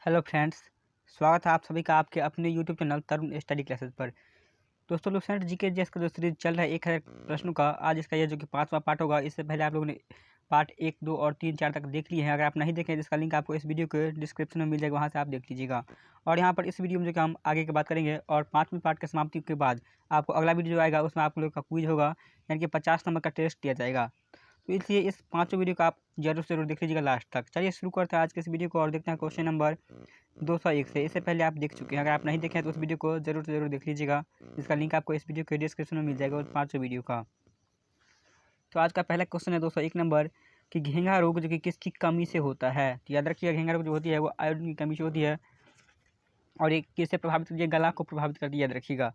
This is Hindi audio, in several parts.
हेलो फ्रेंड्स, स्वागत है आप सभी का आपके अपने यूट्यूब चैनल तरुण स्टडी क्लासेस पर। दोस्तों लोग फ्रेंड्स जीके जीएस का जो सीरीज चल रहा है 1000 प्रश्नों का, आज इसका ये जो कि 5वां पार्ट होगा। इससे पहले आप लोगों ने पार्ट 1, 2 और 3, 4 तक देख लिए हैं। अगर आप नहीं देखें तो इसका लिंक आपको इस वीडियो के डिस्क्रिप्शन में मिल जाएगा, वहाँ से आप देख लीजिएगा। और यहाँ पर इस वीडियो में जो कि हम आगे की बात करेंगे और 5वीं पार्ट की समाप्ति के बाद आपको अगला वीडियो जो आएगा उसमें आप लोग का क्विज होगा, यानी कि 50 नंबर का टेस्ट दिया जाएगा। तो इसलिए इस पाँचों वीडियो को आप जरूर से जरूर देख लीजिएगा लास्ट तक। चलिए शुरू करते हैं आज के इस वीडियो को और देखते हैं क्वेश्चन नंबर 201 से। इससे पहले आप देख चुके हैं, अगर आप नहीं देखें तो उस वीडियो को जरूर से जरूर देख लीजिएगा। इसका लिंक आपको इस वीडियो के डिस्क्रिप्शन में मिल जाएगा, उस पाँचों वीडियो का। तो आज का पहला क्वेश्चन है 201 नंबर कि घेंघा रोग जो कि किसकी कमी से होता है। तो याद रखिएगा, घेंघा रोग जो होती है वो आयोडीन की कमी से होती है और ये किससे प्रभावित करती है, गला को प्रभावित करती है, याद रखिएगा।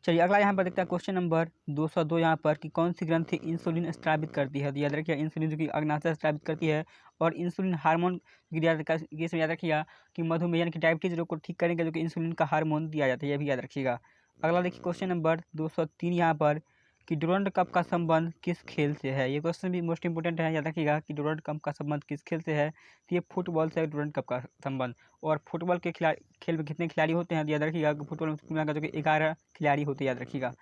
चलिए अगला यहाँ पर देखते हैं क्वेश्चन नंबर 202 यहाँ पर कि कौन सी ग्रंथि इंसुलिन स्रावित करती है। तो याद रखिएगा, इंसुलिन जो कि अग्नाशय स्रावित करती है और इंसुलिन हार्मोन याद रखिएगा कि मधुमेह यानी कि डायबिटीज रोग को ठीक करेंगे, जो कि इंसुलिन का हार्मोन दिया जाता है, यह भी याद रखिएगा। अगला देखिए क्वेश्चन नंबर 203 यहाँ पर कि डुरंड कप का संबंध किस खेल से है। ये क्वेश्चन भी मोस्ट इंपोर्टेंट है, याद रखिएगा कि डुरंड कप का संबंध किस खेल से है। तो ये फुटबॉल से है डुरंड कप का संबंध। और फुटबॉल के खेल में कितने खिलाड़ी होते हैं, तो याद रखिएगा कि फुटबॉल में कुल मिलाकर जो कि 11 खिलाड़ी होते हैं, याद रखिएगा।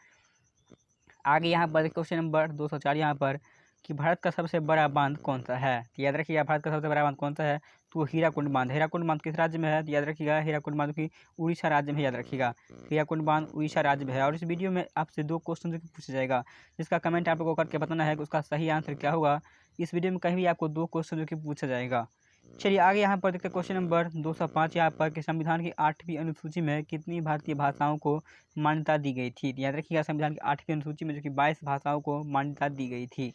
आगे यहाँ पर क्वेश्चन नंबर 204 यहाँ पर कि भारत का सबसे बड़ा बांध कौन सा है। तो याद रखिएगा भारत का सबसे बड़ा बांध कौन सा है, तो हीराकुंड बांध। हीराकुंड बांध किस राज्य में है, तो याद रखिएगा हीराकुंड बांध की उड़ीसा राज्य में, याद रखिएगा हीराकुंड बांध उड़ीसा राज्य में है। और इस वीडियो में आपसे 2 क्वेश्चन जो कि पूछा जाएगा, जिसका कमेंट आप लोगों को करके बताना है कि उसका सही आंसर क्या होगा। इस वीडियो में कहीं भी आपको 2 क्वेश्चन जो कि पूछा जाएगा। चलिए आगे यहाँ पर देखते हैं क्वेश्चन नंबर 205 यहाँ पर कि संविधान की 8वीं अनुसूची में कितनी भारतीय भाषाओं को मान्यता दी गई थी। याद रखिएगा संविधान की 8वीं अनुसूची में जो कि 22 भाषाओं को मान्यता दी गई थी।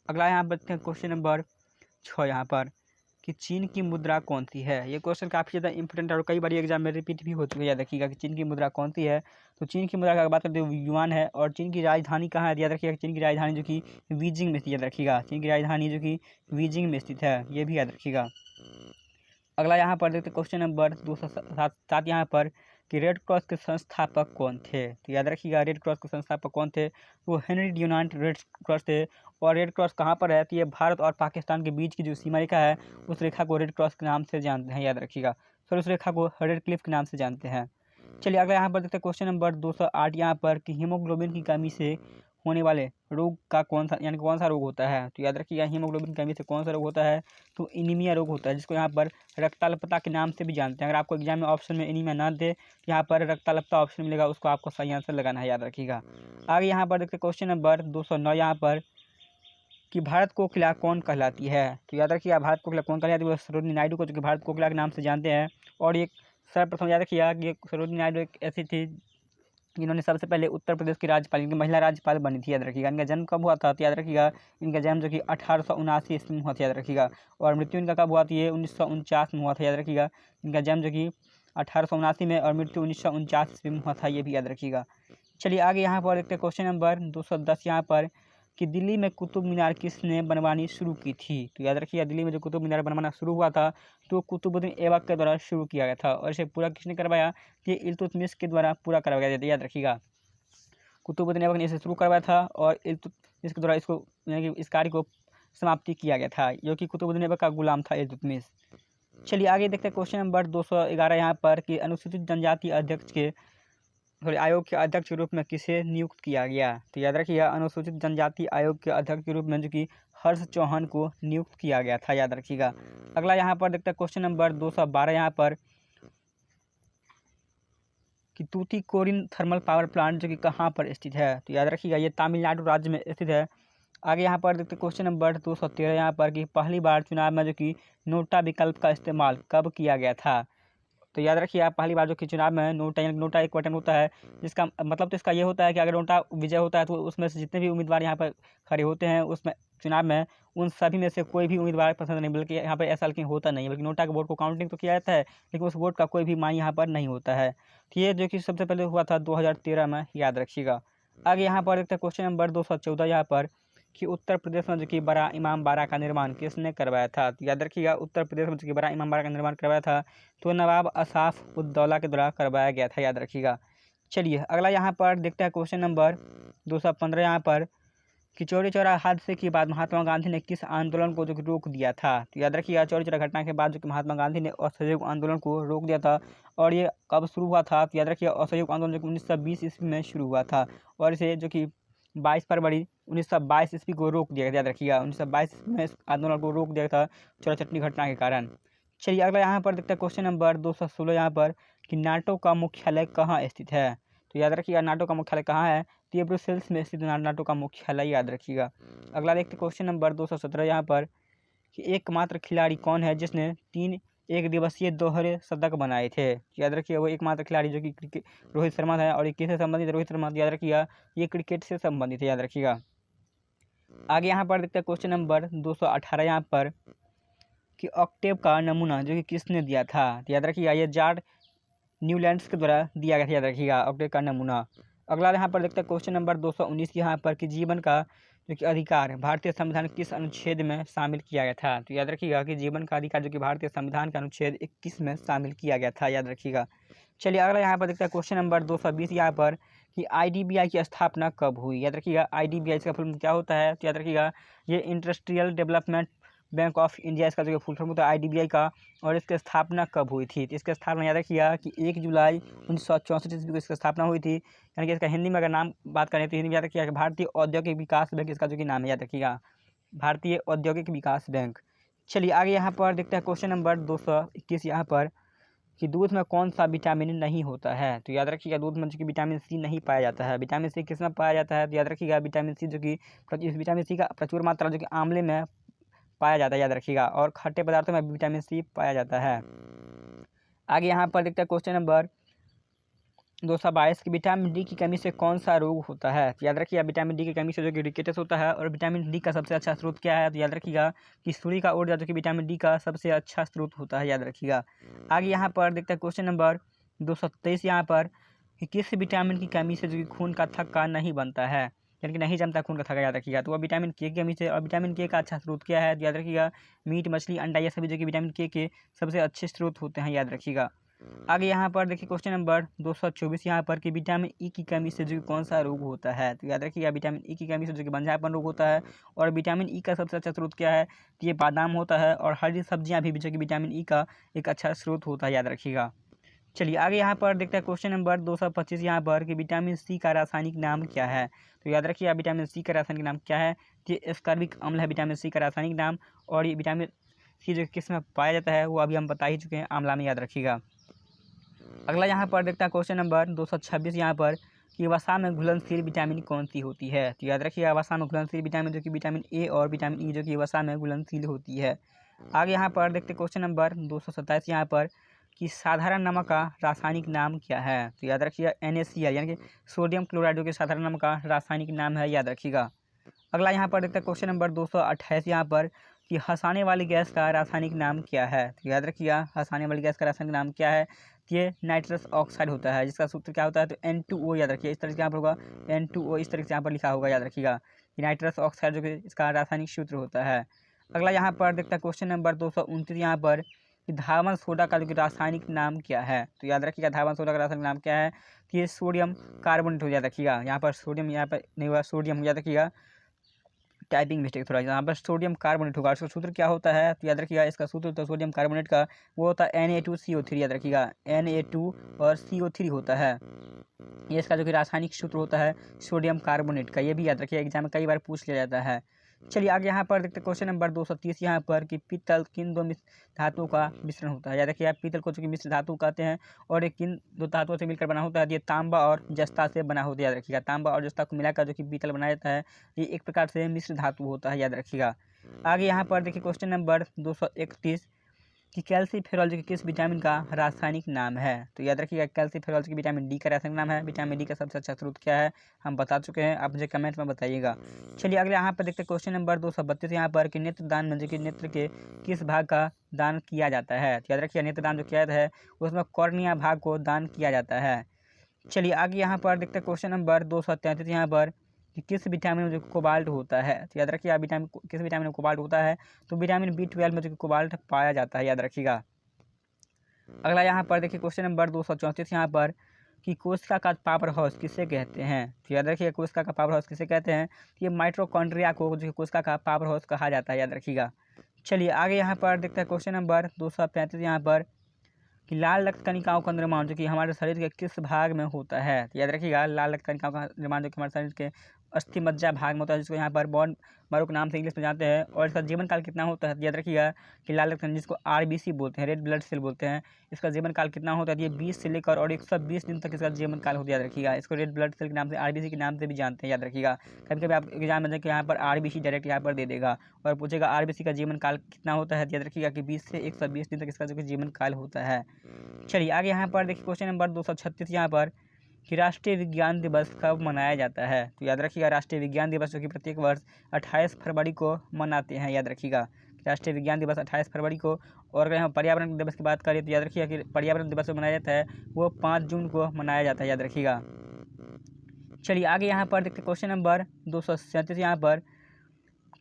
अगला यहाँ पर देखते हैं क्वेश्चन नंबर 6 यहाँ पर कि चीन की मुद्रा कौन सी है। ये क्वेश्चन काफ़ी ज़्यादा इंपॉर्टेंट है और कई बार एग्जाम में रिपीट भी हो चुका है, याद रखिएगा कि चीन की मुद्रा कौन सी है। तो चीन की मुद्रा की अगर बात करते हैं युआन है। और चीन की राजधानी कहाँ है, याद रखिएगा चीन की राजधानी जो कि बीजिंग में स्थित, याद रखिएगा चीन की राजधानी जो कि बीजिंग में स्थित है, ये भी याद रखिएगा। अगला यहाँ पर देखते क्वेश्चन नंबर 207 यहाँ पर कि रेड क्रॉस के संस्थापक कौन थे। तो याद रखिएगा रेड क्रॉस के संस्थापक कौन थे, तो हेनरी ड्यूनांट रेड क्रॉस थे। और रेड क्रॉस कहाँ पर है, तो ये भारत और पाकिस्तान के बीच की जो सीमा रेखा है उस रेखा को रेड क्रॉस के नाम से जानते हैं, याद रखिएगा। सर उस रेखा को रेड क्लिफ के नाम से जानते हैं। चलिए अगला यहाँ पर देखते हैं क्वेश्चन नंबर 208 यहाँ पर कि हीमोग्लोबिन की कमी से होने वाले रोग का कौन सा यानी कौन सा रोग होता है। तो याद रखिएगा हीमोग्लोबिन की कमी से कौन सा रोग होता है, तो एनीमिया रोग होता है, जिसको यहाँ पर रक्ताल्पता के नाम से भी जानते हैं। अगर आपको एग्जाम में ऑप्शन में एनीमिया ना दे, यहाँ पर रक्ताल्पता ऑप्शन मिलेगा, उसको आपको सही आंसर लगाना है, याद रखिएगा। आगे यहाँ पर देखते क्वेश्चन नंबर 209 यहाँ पर कि भारत कोकिला कौन कहलाती है। तो याद रखिएगा भारत कोकिला कौन कहलाती है, सरोजिनी नायडू को जो कि भारत कोकिला के नाम से जानते हैं। और ये सर्वप्रथम याद रखिएगा कि सरोजिनी नायडू एक ऐसी थी जिन्होंने सबसे पहले उत्तर प्रदेश की राज्यपाल, इनकी महिला राज्यपाल बनी थी, याद रखिएगा। इनका जन्म कब हुआ था, तो याद रखिएगा इनका जन्म जो कि 1879 ईस्वी में हुआ था, याद रखिएगा। और मृत्यु इनका कब हुआ था, ये 1949 में हुआ था, याद रखिएगा। इनका जन्म जो कि 1879 में और मृत्यु 1949 ईस्वी में हुआ था, ये भी याद रखिएगा। चलिए आगे यहाँ पर देखते हैं क्वेश्चन नंबर 210 यहाँ पर कि दिल्ली में कुतुब मीनार किसने बनवानी शुरू की थी। तो याद रखिएगा दिल्ली में जो कुतुब मीनार बनवाना शुरू हुआ था तो कुतुबुद्दीन ऐबक के द्वारा शुरू किया गया था। और इसे पूरा किसने करवाया, ये इल्तुतमिश के द्वारा पूरा करवाया गया था, याद रखिएगा। कुतुबुद्दीन ऐबक ने इसे शुरू करवाया था और इल्तुतमिश के द्वारा इसको यानी कि इस कार्य को समाप्ति किया गया था, जो कि कुतुबुद्दीन ऐबक का गुलाम था इल्तुतमिश। चलिए आगे देखते हैं क्वेश्चन नंबर 211 यहाँ पर कि अनुसूचित जनजाति अध्यक्ष के आयोग के अध्यक्ष के रूप में किसे नियुक्त किया गया। तो याद रखिएगा अनुसूचित जनजाति आयोग के अध्यक्ष के रूप में जो कि हर्ष चौहान को नियुक्त किया गया था, याद रखिएगा। अगला यहाँ पर देखते हैं क्वेश्चन नंबर 212 यहाँ पर कि तूतीकोरिन थर्मल पावर प्लांट जो कि कहाँ पर स्थित है। तो याद रखिएगा ये तमिलनाडु राज्य में स्थित है। आगे यहाँ पर देखते क्वेश्चन नंबर 213 यहाँ पर कि पहली बार चुनाव में जो कि नोटा विकल्प का इस्तेमाल कब किया गया था। तो याद रखिए आप पहली बार जो कि चुनाव में नोटा यानी नोटा एक बटन होता है, जिसका मतलब तो इसका ये होता है कि अगर नोटा विजय होता है तो उसमें से जितने भी उम्मीदवार यहाँ पर खड़े होते हैं उसमें चुनाव में उन सभी में से कोई भी उम्मीदवार पसंद नहीं, बल्कि यहाँ पर ऐसा लेकिन होता नहीं है, बल्कि नोटा के वोट को काउंटिंग तो किया जाता है लेकिन उस वोट का कोई भी मान यहाँ पर नहीं होता है। तो ये जो कि सबसे पहले हुआ था 2013 में, याद रखिएगा। आगे यहाँ पर देखते हैं क्वेश्चन नंबर 214 यहाँ पर कि उत्तर प्रदेश में जो कि बड़ा इमाम बाड़ा का निर्माण किसने करवाया था। तो याद रखिएगा उत्तर प्रदेश में जो कि बड़ा इमाम बाड़ा का निर्माण करवाया था तो नवाब असाफ उद्दौला के द्वारा करवाया गया था, याद रखिएगा। चलिए अगला यहाँ पर देखते हैं क्वेश्चन नंबर 215 यहाँ पर कि चौरी चौरा हादसे के बाद महात्मा गांधी ने किस आंदोलन को जो कि रोक दिया था? तो याद रखिएगा, चौरी चौरा घटना के बाद जो कि महात्मा गांधी ने असहयोग आंदोलन को रोक दिया था। और ये कब शुरू हुआ था? तो याद रखिएगा, असहयोग आंदोलन जो कि 1920 ईस्वी में शुरू हुआ था और इसे जो कि 22 फरवरी 1922 ईस्वी को रोक दिया गया। याद रखिएगा, 1922 ईस्वी में इस आंदोलन को रोक दिया था चौरा चटनी घटना के कारण। चलिए अगला यहाँ पर देखते हैं क्वेश्चन नंबर 216 यहाँ पर कि नाटो का मुख्यालय कहाँ स्थित है? तो याद रखिएगा, नाटो का मुख्यालय कहाँ है? तो ये ब्रुसेल्स में स्थित नाटो का मुख्यालय, याद रखिएगा। अगला देखते क्वेश्चन नंबर 217 यहाँ पर कि एकमात्र खिलाड़ी कौन है जिसने 3 एक दिवसीय दोहरे शतक बनाए थे? याद रखिएगा, वो एकमात्र खिलाड़ी जो कि क्रिकेट रोहित शर्मा है। और ये किससे संबंधित है? रोहित शर्मा, याद रखिएगा, ये क्रिकेट से संबंधित है, याद रखिएगा। आगे यहाँ पर देखते हैं क्वेश्चन नंबर 218 यहाँ पर कि ऑक्टेव का नमूना जो कि किसने दिया था? तो याद रखिएगा, ये जॉर्ज न्यूलैंड्स के द्वारा दिया गया था, याद रखिएगा, ऑक्टेव का नमूना। अगला यहाँ पर देखते हैं क्वेश्चन नंबर 219 यहाँ पर कि जीवन का जो कि अधिकार भारतीय संविधान किस अनुच्छेद में शामिल किया गया था? तो याद रखिएगा कि जीवन का अधिकार जो कि भारतीय संविधान का अनुच्छेद 21 में शामिल किया गया था, याद रखिएगा। चलिए अगला यहाँ पर देखते हैं क्वेश्चन नंबर 220 यहाँ पर कि आईडीबीआई की स्थापना कब हुई? याद रखिएगा, आईडीबीआई का फुल फॉर्म क्या होता है? तो याद रखिएगा, ये industrial development bank of India इसका जो फुल फॉर्म होता है आईडीबीआई का। और इसकी स्थापना कब हुई थी? तो इसकी स्थापना याद रखिएगा कि 1 जुलाई 1964 ईस्वी को इसकी स्थापना हुई थी। यानी कि इसका हिंदी में अगर नाम बात करें तो हिंदी में याद रखिएगा कि भारतीय औद्योगिक विकास बैंक इसका जो कि नाम है, याद रखिएगा, भारतीय औद्योगिक विकास बैंक। चलिए आगे यहाँ पर देखते हैं क्वेश्चन नंबर 221 यहाँ पर कि दूध में कौन सा विटामिन नहीं होता है? तो याद रखिएगा, दूध में जो कि विटामिन सी नहीं पाया जाता है। विटामिन सी किस में पाया जाता है? तो याद रखिएगा, विटामिन सी जो कि इस विटामिन सी का प्रचुर मात्रा जो कि आंवले में पाया जाता है, याद रखिएगा, और खट्टे पदार्थों में विटामिन सी पाया जाता है। आगे यहाँ पर देखते हैं क्वेश्चन नंबर 222 कि विटामिन डी की कमी से कौन सा रोग होता है? तो याद रखिएगा, विटामिन डी की कमी से जो कि रिकेटस होता है। और विटामिन डी का सबसे अच्छा स्रोत क्या है? तो याद रखिएगा कि सूर्य का ऊर्जा जो कि विटामिन डी का सबसे अच्छा स्रोत होता है, याद रखिएगा। आगे यहाँ पर देखते हैं क्वेश्चन नंबर 223 यहाँ पर कि किस विटामिन की कमी से जो कि खून का थक्का नहीं बनता है, यानी कि नहीं जमता खून का थक्का, याद रखिएगा। तो वह विटामिन के की कमी से। और विटामिन के का अच्छा स्रोत क्या है? तो याद रखिएगा, मीट, मछली, अंडा, ये सभी जो कि विटामिन के सबसे अच्छे स्रोत होते हैं, याद रखिएगा। आगे यहाँ पर देखिए क्वेश्चन नंबर 224 यहाँ पर कि विटामिन ई की कमी से जो कि कौन सा रोग होता है? तो याद रखिएगा, विटामिन ई की कमी से जो कि बंझापन रोग होता है। और विटामिन ई का सबसे अच्छा स्रोत क्या है? तो ये बादाम होता है। और हरी सब्जियाँ भी जो कि विटामिन ई का एक अच्छा स्रोत होता है, याद रखिएगा। चलिए आगे यहाँ पर देखते हैं क्वेश्चन नंबर 225 यहाँ पर कि विटामिन सी का रासायनिक नाम क्या है? तो याद रखिए, विटामिन सी का रासायनिक नाम क्या है? ये एस्कॉर्बिक अम्ल है विटामिन सी का रासायनिक नाम। और ये विटामिन सी जो किस में पाया जाता है वो अभी हम बता ही चुके हैं, आंवला में, याद रखिएगा। अगला यहाँ पर देखते हैं क्वेश्चन नंबर 226 यहाँ पर कि वसा में घुलनशील विटामिन कौन सी होती है? तो याद रखिएगा, वसा में घुलनशील विटामिन जो कि विटामिन ए और विटामिन ई जो कि वसा में घुलनशील होती है। आगे यहाँ पर देखते क्वेश्चन नंबर 227 यहाँ पर कि साधारण नमक का रासायनिक नाम क्या है? तो याद रखिएगा NaCl, यानी कि सोडियम क्लोराइड जो कि साधारण नमक का रासायनिक नाम है, याद रखिएगा। अगला यहाँ पर देखते हैं क्वेश्चन नंबर 228 यहाँ पर कि हंसाने वाली गैस का रासायनिक नाम क्या है? तो याद रखिएगा, हंसाने वाली गैस का रासायनिक नाम क्या है? तो ये नाइट्रस ऑक्साइड होता है, जिसका सूत्र क्या होता है? तो N2O, याद रखिए, इस तरह से यहाँ पर होगा N2O, इस तरह से यहाँ पर लिखा होगा, याद रखिएगा, कि नाइट्रस ऑक्साइड जो कि इसका रासायनिक सूत्र होता है। अगला यहाँ पर देखते हैं क्वेश्चन नंबर 229 यहाँ पर कि धावन सोडा का जो कि रासायनिक नाम क्या है? तो याद रखिएगा, धावन सोडा का रासायनिक नाम क्या है? तो ये सोडियम कार्बोनेट हो, याद रखिएगा। यहाँ पर सोडियम, यहाँ पर नहीं हुआ, सोडियम, याद रखिएगा, टाइपिंग मिस्टेक थोड़ा, यहाँ पर सोडियम कार्बोनेट होगा। इसका सूत्र क्या होता है? तो याद रखिएगा, इसका सूत्र तो सोडियम कार्बोनेट का वो होता है Na2CO3, याद रखिएगा, Na2 और CO3 होता है। ये इसका जो कि रासायनिक सूत्र होता है सोडियम कार्बोनेट का, ये भी याद रखिएगा, एग्जाम में कई बार पूछ लिया जाता है। चलिए आगे यहाँ पर देखते क्वेश्चन नंबर 230 यहाँ पर कि पीतल किन दो धातुओं का मिश्रण होता है? याद रखिए, पीतल को जो कि मिश्र धातु कहते हैं। और ये किन दो धातुओं से मिलकर बना होता है? ये तांबा और जस्ता से बना होता है, याद रखिएगा। तांबा और जस्ता को मिलाकर जो कि पीतल बनाया जाता है, ये एक प्रकार से मिश्र धातु होता है, याद रखिएगा। आगे यहाँ पर देखिए क्वेश्चन नंबर 231 कि कैल्सीफेरॉल जो कि किस विटामिन का रासायनिक नाम है? तो याद रखिएगा, कैल्सीफेरॉल जो कि विटामिन डी का रासायनिक नाम है। विटामिन डी का सबसे अच्छा स्रोत क्या है? हम बता चुके हैं, आप मुझे कमेंट में बताइएगा। चलिए अगले यहाँ पर देखते हैं क्वेश्चन नंबर 232 यहाँ पर कि नेत्रदान में जो कि नेत्र के किस भाग का दान किया जाता है? तो याद रखिए, नेत्रदान जो किया है उसमें कॉर्निया भाग को दान किया जाता है। चलिए आगे यहाँ पर देखते हैं क्वेश्चन नंबर 233 यहाँ पर कि किस विटामिन में जो कोबाल्ट होता है? तो याद रखिए, विटामिन किस विटामिन में कोबाल्ट होता है? तो विटामिन B12 में जो कि कोबाल्ट पाया जाता है, याद रखिएगा। अगला यहाँ पर देखिए क्वेश्चन नंबर 234 यहाँ पर कि कोशिका का पावर हाउस किसे कहते हैं? तो याद रखिएगा कोशिका का पावर हाउस किसे कहते हैं? ये माइटोकॉन्ड्रिया को जो कोशिका का पावर हाउस कहा जाता है, याद रखिएगा। चलिए आगे यहाँ पर देखते हैं क्वेश्चन नंबर 235 यहाँ पर कि लाल रक्त कणिकाओं का निर्माण जो कि हमारे शरीर के किस भाग में होता है? तो याद रखिएगा लाल रक्त कणिकाओं का निर्माण जो कि हमारे शरीर के अस्थि मज्जा भाग में होता है, जिसको यहाँ पर बोन मैरो के नाम से इंग्लिश में जानते हैं। और इसका जीवन काल कितना होता है? याद रखिएगा कि लाल रक्त जिसको आरबीसी बोलते हैं, रेड ब्लड सेल बोलते हैं, इसका जीवन काल कितना होता है? ये 20 से लेकर और 120 दिन तक इसका जीवन काल होता है, याद रखिएगा। इसको रेड ब्लड सेल के नाम से, आरबीसी के नाम से भी जानते हैं, याद रखिएगा। कभी कभी आप एग्जाम में यहाँ पर आरबीसी डायरेक्ट यहाँ पर दे देगा और पूछेगा आरबीसी का जीवन काल कितना होता है? याद रखिएगा कि 20 से 120 दिन तक इसका जो जीवन काल होता है। चलिए आगे यहाँ पर देखिए क्वेश्चन नंबर 236 यहाँ पर कि राष्ट्रीय विज्ञान दिवस कब मनाया जाता है? तो याद रखिएगा राष्ट्रीय विज्ञान दिवस जो कि प्रत्येक वर्ष 28 फरवरी को मनाते हैं, याद रखिएगा। राष्ट्रीय विज्ञान दिवस 28 फरवरी को। और अगर हम पर्यावरण दिवस की बात करें तो याद रखिएगा कि पर्यावरण दिवस जो मनाया जाता है वो 5 जून को मनाया जाता है, याद रखिएगा। चलिए आगे यहाँ पर देखते क्वेश्चन नंबर 237 यहाँ पर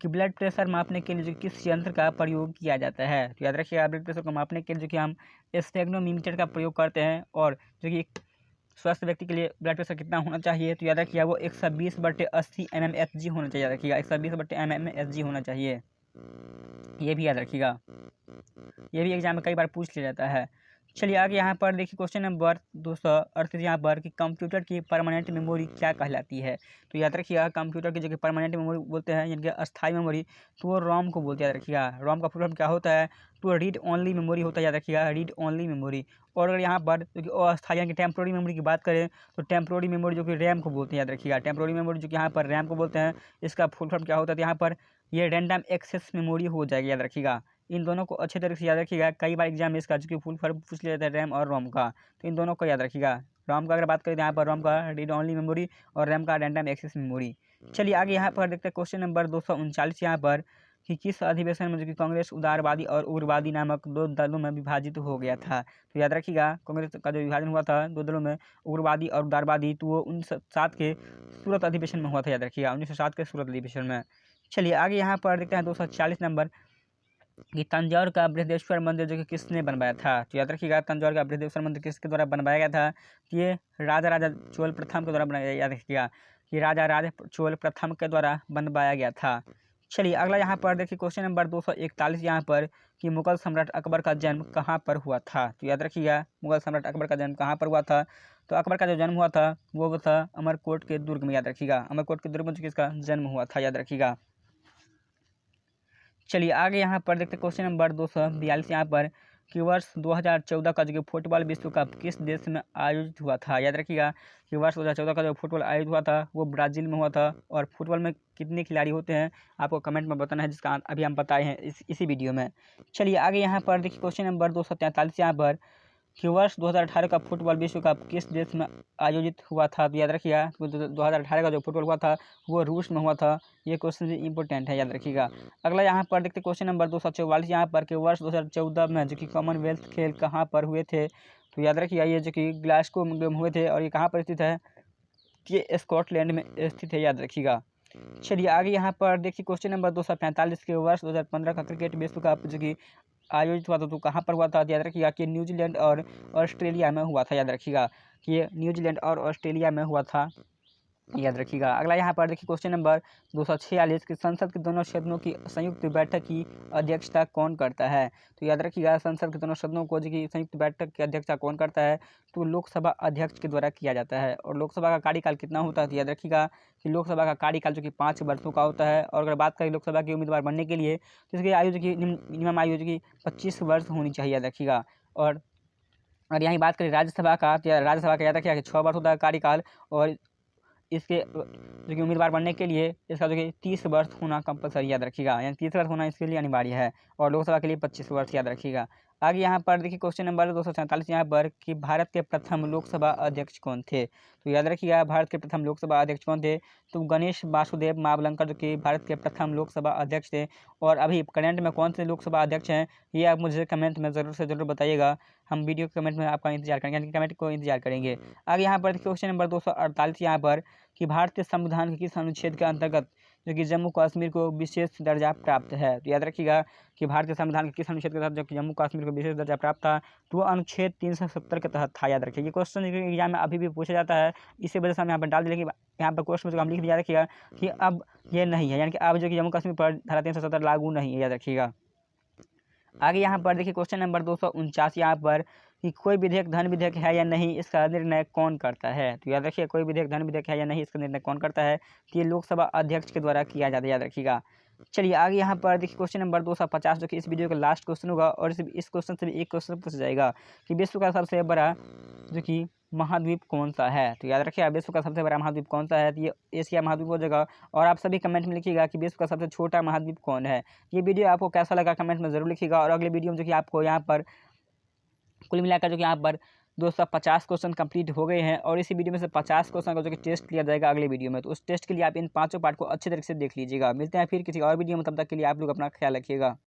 कि ब्लड प्रेशर मापने के लिए जो किस यंत्र का प्रयोग किया जाता है? तो याद रखिएगा ब्लड प्रेशर को मापने के लिए जो कि हम स्फेग्नोमीटर का प्रयोग करते हैं। और जो कि एक स्वस्थ व्यक्ति के लिए ब्लड प्रेशर कितना होना चाहिए? तो याद रखिएगा वो 120/80 mmHg होना चाहिए, याद रखिएगा 120/80 mmHg होना चाहिए, ये भी याद रखिएगा। ये भी एग्जाम में कई बार पूछ लिया जाता है। चलिए आगे यहाँ पर देखिए क्वेश्चन नंबर 238 यहाँ पर कि कंप्यूटर की परमानेंट मेमोरी क्या कहलाती है? तो याद रखिएगा कंप्यूटर की जो कि परमानेंट मेमोरी बोलते हैं यानी कि अस्थायी मेमोरी, तो वो रोम को बोलते हैं, याद रखिएगा। रोम का फुल फॉर्म क्या होता है? तो रीड ओनली मेमोरी होता है, याद रखिएगा, रीड ओनली मेमोरी। और अगर यहाँ पर जो कि अस्थायी यानी कि टेम्प्रोरी मेमोरी की बात करें तो टेम्प्रोरी मेमोरी जो कि रैम को बोलते हैं, याद रखिएगा। टेम्प्रोरी मेमोरी जो कि यहाँ पर रैम को बोलते हैं, इसका फुल फॉर्म क्या होता है? यहाँ पर ये रैंडम एक्सेस मेमोरी हो जाएगी, याद रखिएगा। इन दोनों को अच्छे तरीके से याद रखिएगा, कई बार एग्जाम में इसका जो कि फुल फॉर्म पूछ लिया जाता है रैम और रोम का, तो इन दोनों को याद रखिएगा। रोम का अगर बात करें तो यहाँ पर रोम का रीड ओनली मेमोरी और रैम का रैंडम एक्सेस मेमोरी। चलिए आगे यहाँ पर देखते हैं क्वेश्चन नंबर 239 यहाँ पर कि किस अधिवेशन में जो कि कांग्रेस उदारवादी और उग्रवादी नामक 2 दलों में विभाजित हो गया था? तो याद रखिएगा कांग्रेस का जो विभाजन हुआ था 2 दलों में, उग्रवादी और उदारवादी, तो वो 1907 के सूरत अधिवेशन में हुआ था, याद रखिएगा, 1907 के सूरत अधिवेशन में। चलिए आगे यहाँ पर देखते हैं 240 नंबर कि तंजौर का बृहदेश्वर मंदिर जो कि किसने बनवाया था? तो याद रखिएगा तंजौर का बृहदेश्वर मंदिर किसके द्वारा बनवाया गया था? तो ये राजा राजा चोल प्रथम के द्वारा बनाया गया, याद रखिएगा कि राजा राजा चोल प्रथम के द्वारा बनवाया गया था। चलिए अगला यहाँ पर देखिए क्वेश्चन नंबर 241 यहाँ पर कि मुगल सम्राट अकबर का जन्म कहाँ पर हुआ था? तो याद रखिएगा मुगल सम्राट अकबर का जन्म कहाँ पर हुआ था? तो अकबर का जो जन्म हुआ था वो था अमरकोट के दुर्ग में, याद रखिएगा। अमरकोट के दुर्ग में किसका जन्म हुआ था, याद रखिएगा। चलिए आगे यहाँ पर देखते क्वेश्चन नंबर 242 यहाँ पर कि वर्ष 2014 का जो कि फुटबॉल विश्व कप किस देश में आयोजित हुआ था? याद रखिएगा कि वर्ष 2014 का जो फुटबॉल आयोजित हुआ था वो ब्राज़ील में हुआ था। और फुटबॉल में कितने खिलाड़ी होते हैं आपको कमेंट में बताना है, जिसका अभी हम बताए हैं इसी वीडियो में। चलिए आगे यहाँ पर देखिए क्वेश्चन नंबर 243 यहाँ पर कि वर्ष 2018 का फुटबॉल विश्व कप किस देश में आयोजित हुआ था? तो याद रखिएगा 2018 का जो फुटबॉल हुआ था वो रूस में हुआ था। ये क्वेश्चन भी इंपॉर्टेंट है, याद रखिएगा। अगला यहाँ पर देखते क्वेश्चन नंबर 244 यहाँ पर कि वर्ष 2014 में जो कि कॉमनवेल्थ खेल कहाँ पर हुए थे? तो याद रखिएगा ये जो कि ग्लासगो में हुए थे और ये कहाँ पर स्थित है? ये स्कॉटलैंड में स्थित है, याद रखिएगा। चलिए आगे यहाँ पर देखिए क्वेश्चन नंबर 245 के वर्ष 2015 का क्रिकेट विश्व कप जो कि आयोजित हुआ था तो कहाँ पर हुआ था? याद रखिएगा कि न्यूजीलैंड और ऑस्ट्रेलिया में हुआ था, याद रखिएगा कि ये न्यूजीलैंड और ऑस्ट्रेलिया में हुआ था, याद रखिएगा। अगला यहाँ पर देखिए क्वेश्चन नंबर 246 कि संसद के दोनों सदनों की संयुक्त बैठक की अध्यक्षता कौन करता है? तो याद रखिएगा संसद के दोनों सदनों को जो कि संयुक्त बैठक की अध्यक्षता कौन करता है? तो लोकसभा अध्यक्ष के द्वारा किया जाता है। और लोकसभा का कार्यकाल कितना होता है? तो याद रखिएगा कि लोकसभा का कार्यकाल जो कि 5 वर्षों का होता है। और अगर बात करें लोकसभा के उम्मीदवार बनने के लिए तो इसकी आयु जो कि मिनिमम आयु जो कि 25 वर्ष होनी चाहिए, याद रखिएगा। और यहीं बात करें राज्यसभा का तो राज्यसभा का याद रखिएगा कि 6 वर्ष होता है कार्यकाल। और इसके जो कि उम्मीदवार बनने के लिए इसका जो कि 30 वर्ष होना कंपलसरी, याद रखिएगा, यानी 30 वर्ष होना इसके लिए अनिवार्य है। और लोकसभा के लिए 25 वर्ष, याद रखिएगा। आगे यहाँ पर देखिए क्वेश्चन नंबर 247 यहाँ पर कि भारत के प्रथम लोकसभा अध्यक्ष कौन थे? तो याद रखिएगा भारत के प्रथम लोकसभा अध्यक्ष कौन थे? तो गणेश वासुदेव मावलंकर जो कि भारत के प्रथम लोकसभा अध्यक्ष थे। और अभी करंट में कौन से लोकसभा अध्यक्ष हैं ये आप मुझे कमेंट में ज़रूर से ज़रूर बताइएगा। हम वीडियो के कमेंट में आपका इंतजार करेंगे, यानी कमेंट को इंतजार करेंगे। आगे यहाँ पर क्वेश्चन नंबर 248 यहाँ पर कि भारतीय संविधान के किस अनुच्छेद के अंतर्गत जो कि जम्मू कश्मीर को विशेष दर्जा प्राप्त है। तो याद रखिएगा कि भारतीय संविधान के किस अनुच्छेद के तहत जो कि जम्मू कश्मीर को विशेष दर्जा प्राप्त था, तो वो अनुच्छेद 370 के तहत था। याद रखिए, ये क्वेश्चन एग्जाम में अभी भी पूछा जाता है, इसी वजह से हम यहाँ पर डाल दिए कि यहाँ पर क्वेश्चन जो हम लिख दिया। याद रखिएगा कि अब ये नहीं है, यानी कि अब जो कि जम्मू कश्मीर पर धारा 370 लागू नहीं है। याद रखिएगा। आगे यहाँ पर देखिए क्वेश्चन नंबर 249 यहाँ पर कि कोई विधेयक धन विधेयक है या नहीं, इसका निर्णय कौन करता है। तो याद रखिए, कोई विधेयक धन विधेयक है या नहीं, इसका निर्णय कौन करता है, तो ये लोकसभा अध्यक्ष के द्वारा किया जाता है। याद रखिएगा। चलिए आगे यहाँ पर देखिए क्वेश्चन नंबर 250 जो कि इस वीडियो का लास्ट क्वेश्चन होगा, और इस क्वेश्चन से भी एक क्वेश्चन पूछा जाएगा कि विश्व का सबसे बड़ा जो कि महाद्वीप कौन सा है। तो याद रखिए, विश्व का सबसे बड़ा महाद्वीप कौन सा है, तो ये एशिया महाद्वीप हो जाएगा। और आप सभी कमेंट में लिखिएगा कि विश्व का सबसे छोटा महाद्वीप कौन है। ये वीडियो आपको कैसा लगा कमेंट में ज़रूर लिखिएगा। और अगले वीडियो में जो कि आपको यहाँ पर कुल मिलाकर जो कि यहाँ पर 250 क्वेश्चन कंप्लीट हो गए हैं, और इसी वीडियो में से 50 क्वेश्चन का जो कि टेस्ट लिया जाएगा अगले वीडियो में। तो उस टेस्ट के लिए आप इन 5 पार्ट को अच्छे तरीके से देख लीजिएगा। मिलते हैं फिर किसी और वीडियो में, तब तक के लिए आप लोग अपना ख्याल रखिएगा।